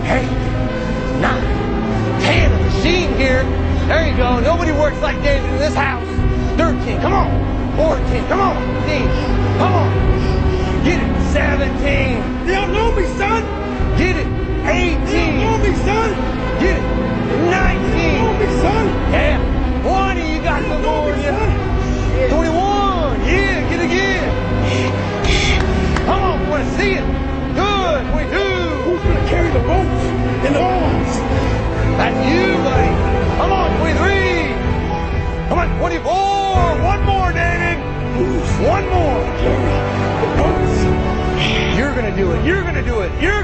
8, 9, 10. A machine here. There you go. Nobody works like David in this house. 13. Come on. 14. Come on. 15. Come on. Get it. 17. You don't know me, son. Get it. 18. You don't know me, son. Get it. 19. You don't know me, son. Yeah. 20. You got some more. Yeah. 21. Yeah. Get it again. Come on. I want to see it. Good. 22. Who's going to carry the ropes and the arms? That's you, buddy. Come on. 23. Come on. 24. One more, David. One more. Carry the ropes. You're going to do it. You're going to do it. You're